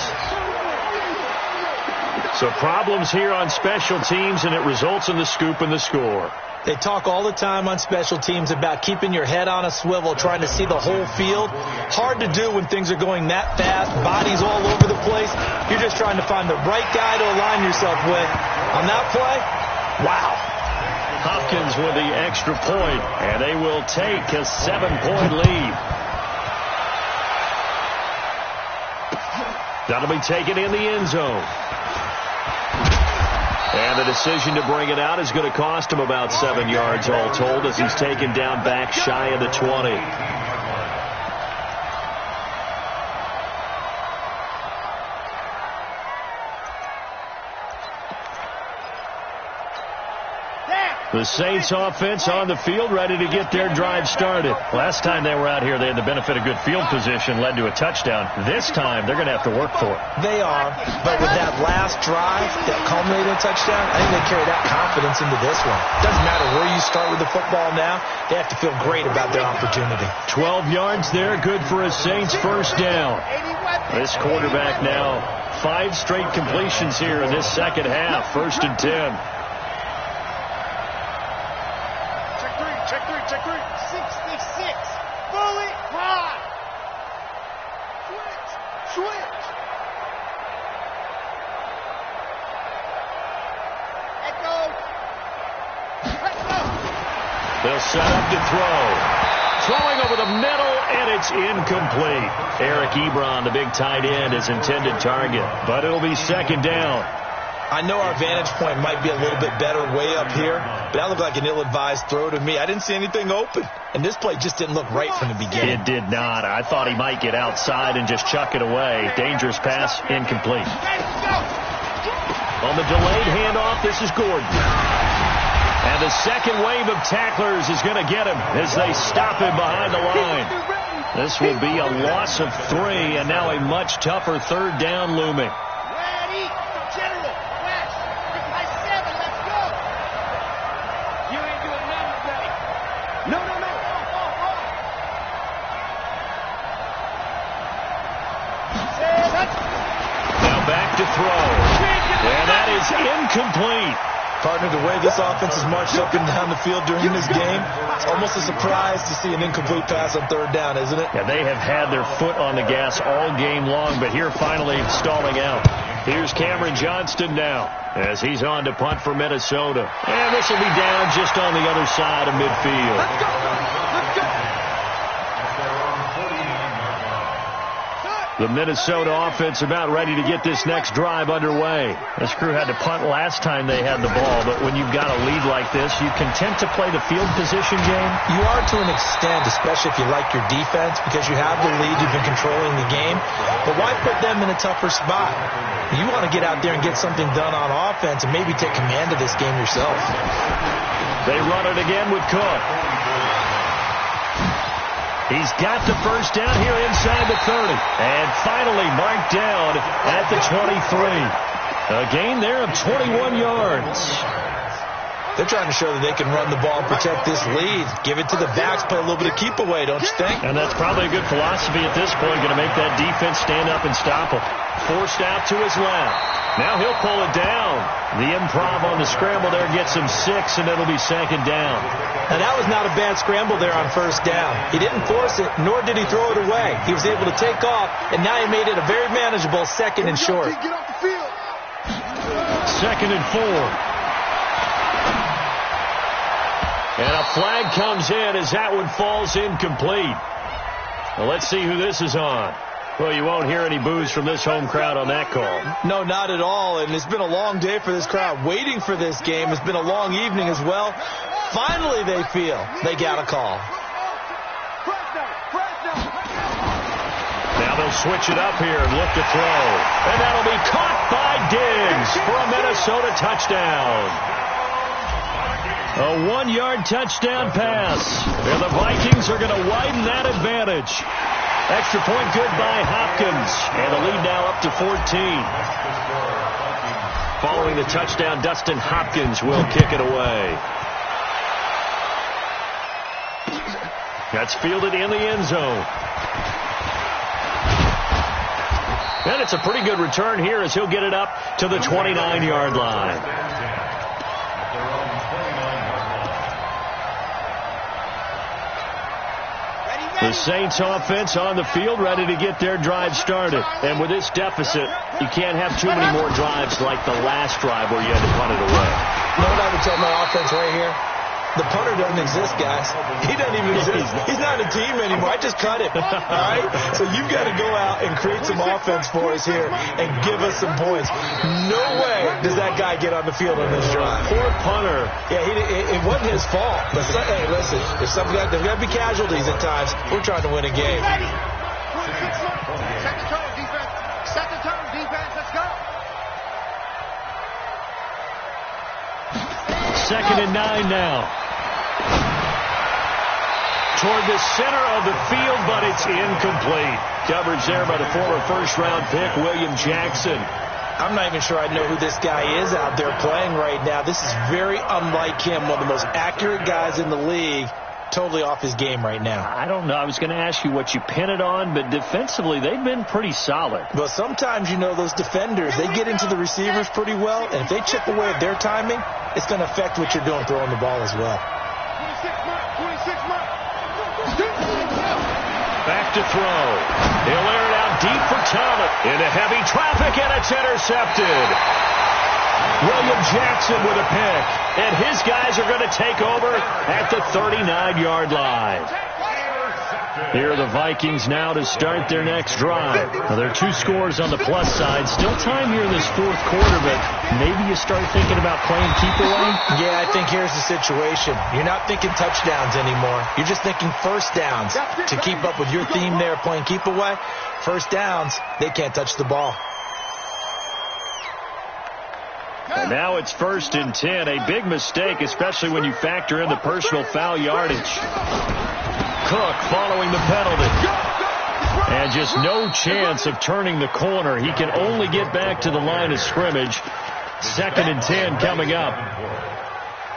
[SPEAKER 5] So problems here on special teams, and it results in the scoop and the score.
[SPEAKER 6] They talk all the time on special teams about keeping your head on a swivel, trying to see the whole field. Hard to do when things are going that fast, bodies all over the place. You're just trying to find the right guy to align yourself with. On that play, wow.
[SPEAKER 5] Hopkins with the extra point, and they will take a 7-point lead. That'll be taken in the end zone. And the decision to bring it out is going to cost him about 7 yards all told as he's taken down back shy of the 20.
[SPEAKER 7] There.
[SPEAKER 5] The Saints offense on the field, ready to get their drive started. Last time they were out here, they had the benefit of good field position, led to a touchdown. This time, they're going to have to work for it.
[SPEAKER 6] They are, but with that last drive that culminated in a touchdown, I think they carry that confidence into this one. Doesn't matter where you start with the football now, they have to feel great about their opportunity.
[SPEAKER 5] 12 yards there, good for a Saints first down. This quarterback now, 5 straight completions here in this second half, 1st and 10.
[SPEAKER 3] Check three. 66. Fully high. Switch. Echo.
[SPEAKER 5] They'll set up to throw. Throwing over the middle, and it's incomplete. Eric Ebron, the big tight end, is intended target, but it'll be second down.
[SPEAKER 6] I know our vantage point might be a little bit better way up here, but that looked like an ill-advised throw to me. I didn't see anything open, and this play just didn't look right from the beginning.
[SPEAKER 5] It did not. I thought he might get outside and just chuck it away. Dangerous pass, incomplete. On the delayed handoff, this is Gordon. And the second wave of tacklers is going to get him as they stop him behind the line. This will be a loss of 3, and now a much tougher third down looming.
[SPEAKER 7] Ready, General, West, 6x7, let's go. You ain't doing nothing, ready. No.
[SPEAKER 5] Now back to throw. And that is incomplete.
[SPEAKER 6] Partner, the way this offense has marched up and down the field during this game, it's almost a surprise to see an incomplete pass on third down, isn't it?
[SPEAKER 5] Yeah, they have had their foot on the gas all game long, but here finally stalling out. Here's Cameron Johnston now as he's on to punt for Minnesota. And this will be down just on the other side of midfield.
[SPEAKER 3] Let's go.
[SPEAKER 5] The Minnesota offense about ready to get this next drive underway. This crew had to punt last time they had the ball, but when you've got a lead like this, you content to play the field position game?
[SPEAKER 6] You are to an extent, especially if you like your defense, because you have the lead, you've been controlling the game. But why put them in a tougher spot? You want to get out there and get something done on offense and maybe take command of this game yourself.
[SPEAKER 5] They run it again with Cook. He's got the first down here inside the 30. And finally marked down at the 23. A gain there of 21 yards.
[SPEAKER 6] They're trying to show that they can run the ball, protect this lead, give it to the backs, play a little bit of keep away, don't you think?
[SPEAKER 5] And that's probably a good philosophy at this point, going to make that defense stand up and stop him. Forced out to his left. Now he'll pull it down. The improv on the scramble there gets him 6, and it'll be second down.
[SPEAKER 6] Now that was not a bad scramble there on first down. He didn't force it, nor did he throw it away. He was able to take off, and now he made it a very manageable second and short.
[SPEAKER 3] Get off the field.
[SPEAKER 5] Second and 4. And a flag comes in as that one falls incomplete. Well, let's see who this is on. Well, you won't hear any boos from this home crowd on that call.
[SPEAKER 6] No, not at all. And it's been a long day for this crowd waiting for this game. It's been a long evening as well. Finally, they feel they got a call.
[SPEAKER 5] Now they'll switch it up here and look to throw. And that'll be caught by Diggs for a Minnesota touchdown. A 1-yard touchdown pass. And the Vikings are going to widen that advantage. Extra point good by Hopkins. And the lead now up to 14. Following the touchdown, Dustin Hopkins will kick it away. That's fielded in the end zone. And it's a pretty good return here as he'll get it up to the 29-yard line. The Saints offense on the field ready to get their drive started. And with this deficit, you can't have too many more drives like the last drive where you had to punt it away.
[SPEAKER 6] You know what I would tell my offense right here? The punter doesn't exist, guys. He doesn't even exist. He's not a team anymore. I just cut him. All right? So you've got to go out and create some offense for us here and give us some points. No way does that guy get on the field on this drive.
[SPEAKER 5] Poor punter.
[SPEAKER 6] Yeah, it wasn't his fault. But hey, listen, there's got to be casualties at times. We're trying to win a game.
[SPEAKER 3] Set the tone, defense. Set the tone, defense. Let's go.
[SPEAKER 5] 2nd and 9 now. Toward the center of the field, but it's incomplete. Coverage there by the former first-round pick, William Jackson.
[SPEAKER 6] I'm not even sure I know who this guy is out there playing right now. This is very unlike him, one of the most accurate guys in the league. Totally off his game right now.
[SPEAKER 5] I don't know. I was going to ask you what you pin it on, but defensively, they've been pretty solid.
[SPEAKER 6] Well, sometimes, you know, those defenders, they get into the receivers pretty well, and if they chip away at their timing, it's going to affect what you're doing throwing the ball as well.
[SPEAKER 3] 26 mark.
[SPEAKER 5] Back to throw. He'll air it out deep for Thomas. Into heavy traffic, and it's intercepted. William Jackson with a pick, and his guys are going to take over at the 39-yard line. Here are the Vikings now to start their next drive. Now, there are 2 scores on the plus side. Still time here in this 4th quarter, but maybe you start thinking about playing keep away?
[SPEAKER 6] Yeah, I think here's the situation. You're not thinking touchdowns anymore. You're just thinking first downs. To keep up with your theme there, playing keep away, first downs, they can't touch the ball.
[SPEAKER 5] And now it's 1st and 10. A big mistake, especially when you factor in the personal foul yardage. Cook following the penalty. And just no chance of turning the corner. He can only get back to the line of scrimmage. 2nd and 10 coming up.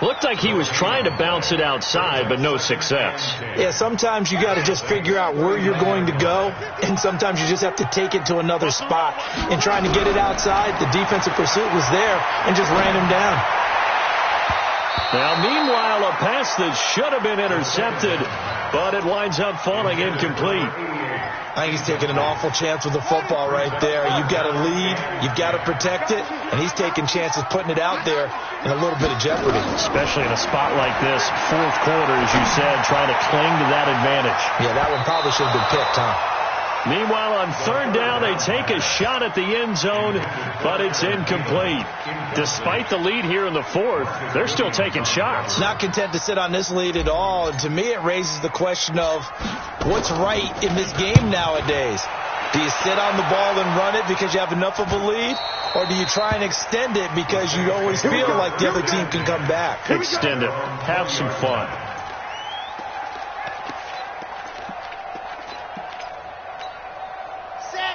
[SPEAKER 5] Looked like he was trying to bounce it outside, but no success.
[SPEAKER 6] Yeah, sometimes you got to just figure out where you're going to go, and sometimes you just have to take it to another spot. And trying to get it outside, the defensive pursuit was there and just ran him down.
[SPEAKER 5] Now, meanwhile, a pass that should have been intercepted, but it winds up falling incomplete.
[SPEAKER 6] I think he's taking an awful chance with the football right there. You've got to lead, you've got to protect it, and he's taking chances putting it out there in a little bit of jeopardy.
[SPEAKER 5] Especially in a spot like this, 4th quarter, as you said, trying to cling to that advantage.
[SPEAKER 6] Yeah, that one probably should have been picked, huh?
[SPEAKER 5] Meanwhile, on 3rd down, they take a shot at the end zone, but it's incomplete. Despite the lead here in the 4th, they're still taking shots.
[SPEAKER 6] Not content to sit on this lead at all, and to me it raises the question of what's right in this game nowadays. Do you sit on the ball and run it because you have enough of a lead, or do you try and extend it because you always feel like the other team can come back?
[SPEAKER 5] Extend it. Have some fun.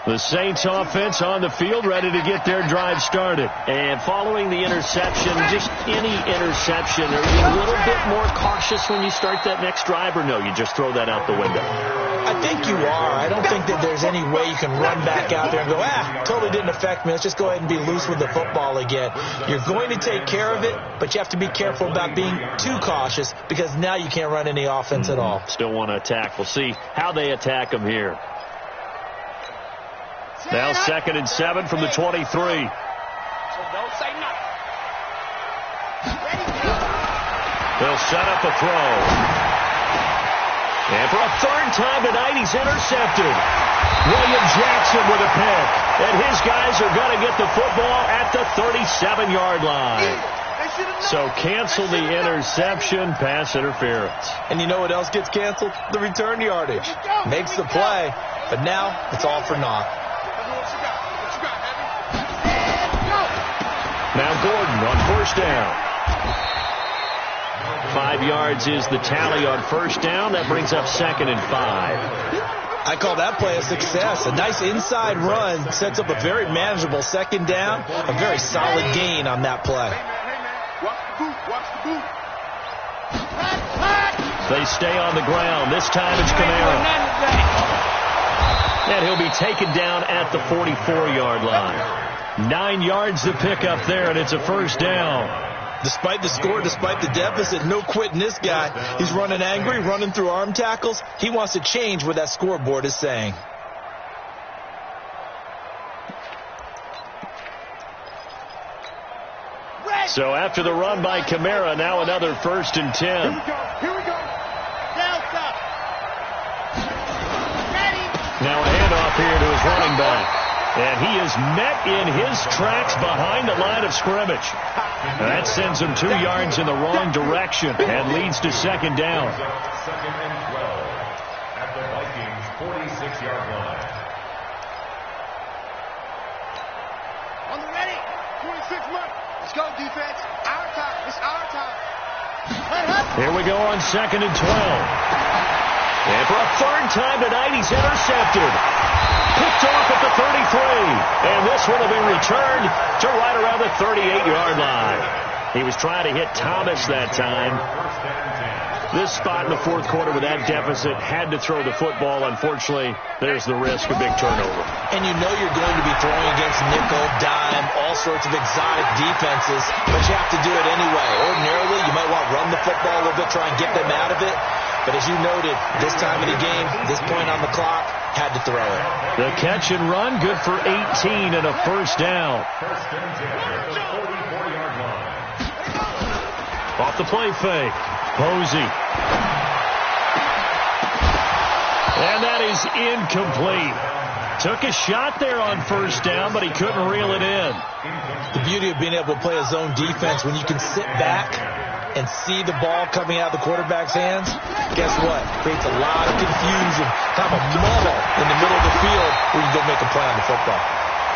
[SPEAKER 5] The Saints offense on the field, ready to get their drive started. And following the interception, just any interception, are you a little bit more cautious when you start that next drive, or no, you just throw that out the window?
[SPEAKER 6] I think you are. I don't think that there's any way you can run back out there and go, totally didn't affect me. Let's just go ahead and be loose with the football again. You're going to take care of it, but you have to be careful about being too cautious because now you can't run any offense at all.
[SPEAKER 5] Still want to attack. We'll see how they attack them here. Now 2nd and 7 from the 23.
[SPEAKER 7] So don't say nothing.
[SPEAKER 5] They'll set up a throw. And for a 3rd time tonight, he's intercepted. William Jackson with a pick. And his guys are going to get the football at the 37-yard line. So cancel the interception, pass interference.
[SPEAKER 6] And you know what else gets canceled? The return yardage. Makes the play, but now it's all for naught.
[SPEAKER 5] Now Gordon on 1st down. 5 yards is the tally on 1st down. That brings up 2nd and 5.
[SPEAKER 6] I call that play a success. A nice inside run sets up a very manageable 2nd down. A very solid gain on that play.
[SPEAKER 5] They stay on the ground. This time it's Camara. And he'll be taken down at the 44-yard line. 9 yards to pick up there, and it's a 1st down.
[SPEAKER 6] Despite the score, despite the deficit, no quitting this guy. He's running angry, running through arm tackles. He wants to change what that scoreboard is saying.
[SPEAKER 5] So after the run by Camara, now another 1st and 10.
[SPEAKER 3] Here we go.
[SPEAKER 7] Delta. Ready.
[SPEAKER 5] Now a handoff here to his running back. And he is met in his tracks behind the line of scrimmage. That sends him 2 yards in the wrong direction and leads to 2nd down.
[SPEAKER 8] 2nd and 12 at the Vikings' 46-yard line.
[SPEAKER 7] On the ready.
[SPEAKER 3] 26 mark. Let's go, defense. Our time. It's our time.
[SPEAKER 5] Here we go on 2nd and 12. And for a third time tonight, he's intercepted. Picked off at the 33. And this one will be returned to right around the 38-yard line. He was trying to hit Thomas that time. This spot in the fourth quarter with that deficit, had to throw the football. Unfortunately, there's the risk of big turnover.
[SPEAKER 6] And you know you're going to be throwing against nickel, dime, all sorts of exotic defenses, but you have to do it anyway. Ordinarily, you might want to run the football a little bit, try and get them out of it. But as you noted, this time of the game, this point on the clock, had to throw it.
[SPEAKER 5] The catch and run, good for 18 and a first down.
[SPEAKER 8] First and 10 at the 44-yard line.
[SPEAKER 5] Off the play fake. Posey. And that is incomplete. Took a shot there on first down, but he couldn't reel it in.
[SPEAKER 6] The beauty of being able to play a zone defense when you can sit back and see the ball coming out of the quarterback's hands, guess what? Creates a lot of confusion, kind of a muddle in the middle of the field where you go make a play on the football.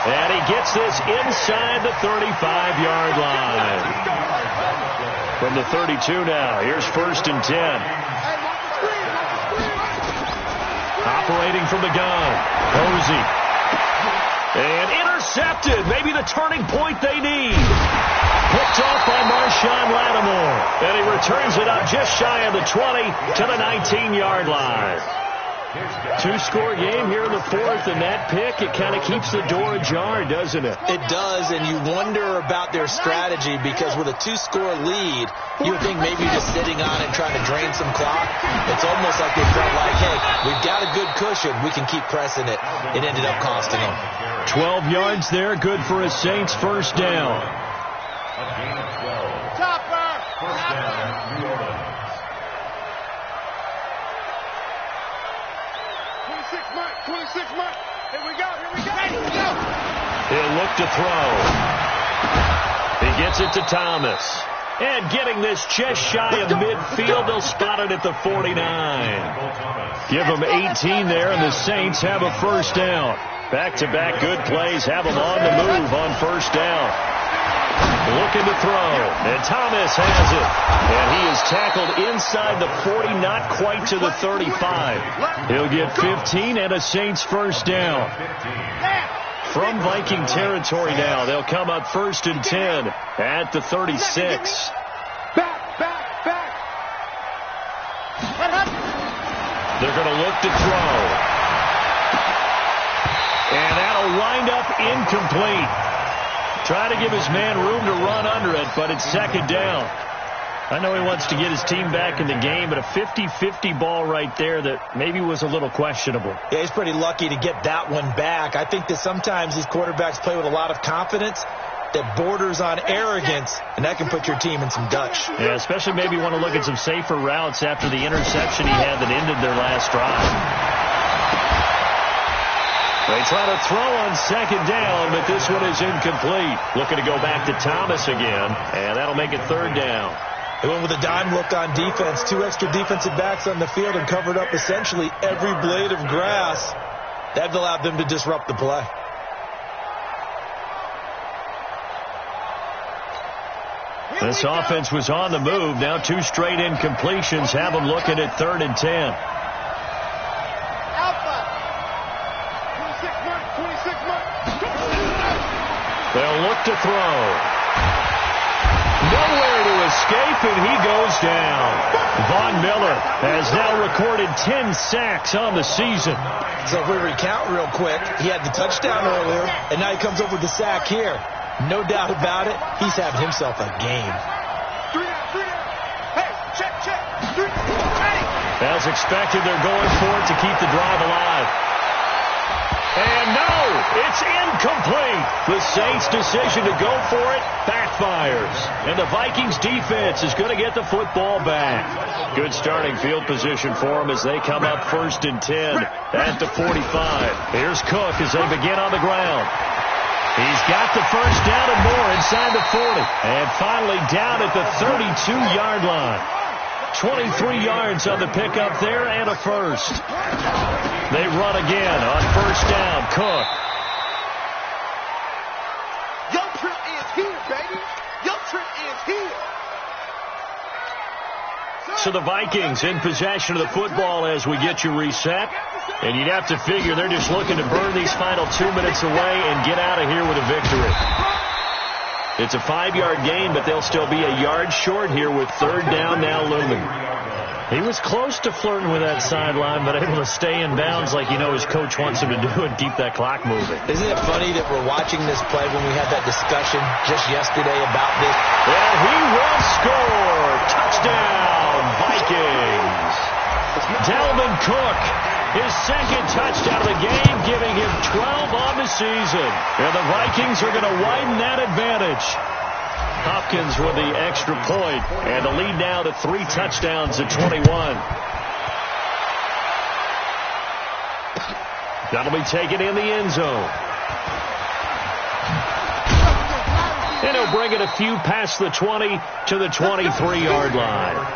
[SPEAKER 5] And he gets this inside the 35-yard line. From the 32 now, here's 1st and 10. Operating from the gun, Posey. And intercepted, maybe the turning point they need. Picked off by Marshawn Lattimore. And he returns it up just shy of the 20 to the 19-yard line. Two-score game here in the fourth, and that pick, it kind of keeps the door ajar, doesn't it?
[SPEAKER 6] It does, and you wonder about their strategy because with a two-score lead, you would think maybe just sitting on it trying to drain some clock. It's almost like they felt like, hey, we've got a good cushion. We can keep pressing it. It ended up costing them.
[SPEAKER 5] 12 yards there, good for a Saints first down.
[SPEAKER 8] A gain of 12.
[SPEAKER 3] Topper!
[SPEAKER 8] First down, New Orleans.
[SPEAKER 3] 26 months. Here we go. Ready, go.
[SPEAKER 5] He'll look to throw. He gets it to Thomas. And getting this just shy of midfield, they'll spot it at the 49. Give them 18 there, and the Saints have a first down. Back-to-back good plays have them on the move on first down. Looking to throw, and Thomas has it. And he is tackled inside the 40, not quite to the 35. He'll get 15 and a Saints first down. From Viking territory now, they'll come up 1st and 10 at the 36.
[SPEAKER 3] Back.
[SPEAKER 5] They're going to look to throw. And that'll wind up incomplete. Try to give his man room to run under it, but it's 2nd down. I know he wants to get his team back in the game, but a 50-50 ball right there that maybe was a little questionable.
[SPEAKER 6] Yeah, he's pretty lucky to get that one back. I think that sometimes these quarterbacks play with a lot of confidence that borders on arrogance, and that can put your team in some Dutch.
[SPEAKER 5] Yeah, especially maybe you want to look at some safer routes after the interception he had that ended their last drive. They try to throw on 2nd down, but this one is incomplete. Looking to go back to Thomas again, and that'll make it 3rd down.
[SPEAKER 6] They went with a dime look on defense. 2 extra defensive backs on the field and covered up essentially every blade of grass. That allowed them to disrupt the play.
[SPEAKER 5] This offense was on the move. Now 2 straight incompletions have them looking at 3rd and 10. They'll look to throw. Nowhere to escape, and he goes down. Von Miller has now recorded 10 sacks on the season.
[SPEAKER 6] So if we recount real quick, he had the touchdown earlier, and now he comes over with the sack here. No doubt about it, he's having himself a game.
[SPEAKER 3] Hey, check. Ready.
[SPEAKER 5] As expected, they're going for it to keep the drive alive. And no, it's incomplete. The Saints' decision to go for it backfires. And the Vikings defense is going to get the football back. Good starting field position for them as they come up 1st and 10 at the 45. Here's Cook as they begin on the ground. He's got the first down and more inside the 40. And finally down at the 32-yard line. 23 yards on the pickup there and a first. They run again on first down. Cook.
[SPEAKER 3] Your trip is here, baby. is here.
[SPEAKER 5] So the Vikings in possession of the football as we get you reset. And you'd have to figure they're just looking to burn these final 2 minutes away and get out of here with a victory. It's a 5-yard gain, but they'll still be a yard short here with third down now looming. He was close to flirting with that sideline, but able to stay in bounds like his coach wants him to do and keep that clock moving.
[SPEAKER 6] Isn't it funny that we're watching this play when we had that discussion just yesterday about this?
[SPEAKER 5] And he will score. Touchdown, Vikings. Dalvin Cook, his second touchdown of the game, giving him 12 on the season. And the Vikings are going to widen that advantage. Hopkins with the extra point, and the lead now to 3 touchdowns at 21. That'll be taken in the end zone. And he'll bring it a few past the 20 to the 23-yard line.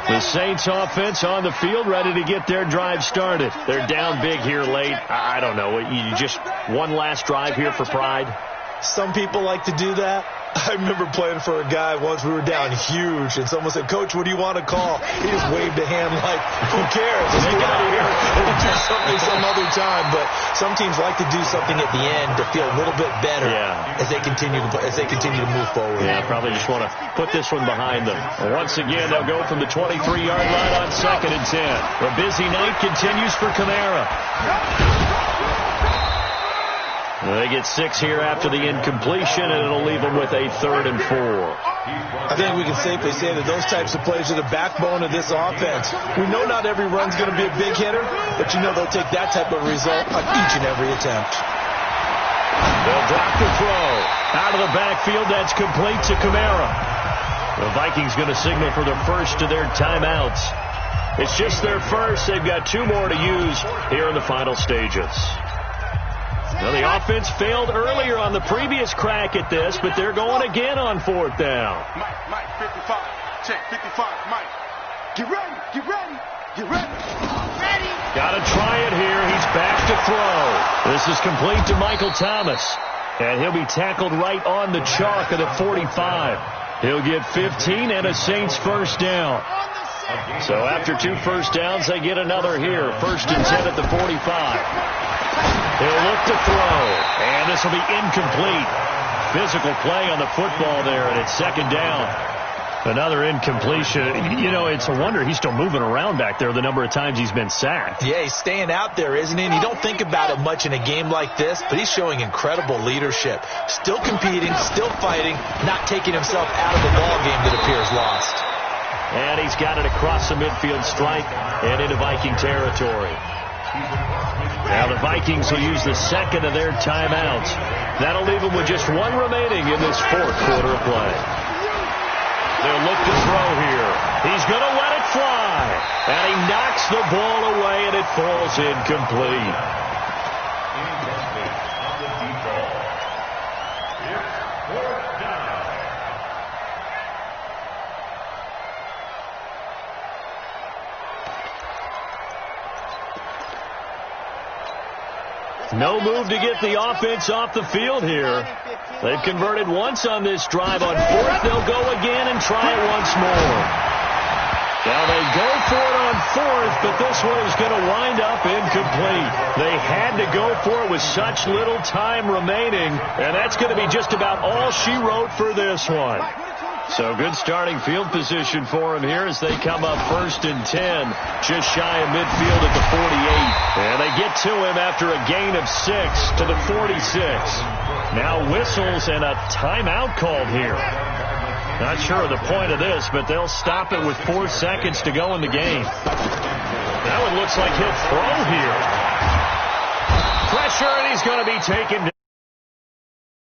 [SPEAKER 5] The Saints offense on the field, ready to get their drive started. They're down big here late. I don't know. You just one last drive here for pride?
[SPEAKER 6] Some people like to do that. I remember playing for a guy once. We were down huge, and someone said, "Coach, what do you want to call?" He just waved a hand like, "Who cares? Let's get out of here. We'll do something some other time." But some teams like to do something at the end to feel a little bit better as they continue to move forward.
[SPEAKER 5] Yeah, probably just want to put this one behind them. And once again, they'll go from the 23-yard line on 2nd and 10. The busy night continues for Kamara. They get 6 here after the incompletion, and it'll leave them with a 3rd and 4.
[SPEAKER 6] I think we can safely say that those types of plays are the backbone of this offense. We know not every run's going to be a big hitter, but they'll take that type of result on each and every attempt.
[SPEAKER 5] They'll drop the throw. Out of the backfield, that's complete to Kamara. The Vikings going to signal for the first of their timeouts. It's just their first. They've got 2 more to use here in the final stages. Now, the offense failed earlier on the previous crack at this, but they're going again on 4th down.
[SPEAKER 3] Mike, 55. Check, 55, Mike. Get ready, get ready, get ready. Ready.
[SPEAKER 5] Got to try it here. He's back to throw. This is complete to Michael Thomas. And he'll be tackled right on the chalk of the 45. He'll get 15 and a Saints first down. So after 2 first downs, they get another here. 1st and 10 at the 45. He'll look to throw, and this will be incomplete. Physical play on the football there, and it's 2nd down. Another incompletion. It's a wonder he's still moving around back there the number of times he's been sacked.
[SPEAKER 6] Yeah, he's staying out there, isn't he? And you don't think about it much in a game like this, but he's showing incredible leadership. Still competing, still fighting, not taking himself out of the ball game that appears lost.
[SPEAKER 5] And he's got it across the midfield stripe and into Viking territory. Now the Vikings will use the 2nd of their timeouts. That'll leave them with just 1 remaining in this 4th quarter of play. They'll look to throw here. He's going to let it fly. And he knocks the ball away, and it falls incomplete. No move to get the offense off the field here. They've converted once on this drive. On 4th, they'll go again and try it once more. Now they go for it on 4th, but this one is going to wind up incomplete. They had to go for it with such little time remaining, and that's going to be just about all she wrote for this one. So good starting field position for him here as they come up 1st and 10, just shy of midfield at the 48. And they get to him after a gain of 6 to the 46. Now whistles and a timeout called here. Not sure of the point of this, but they'll stop it with 4 seconds to go in the game. That one looks like he'll throw here. Pressure, and he's going to be taken down.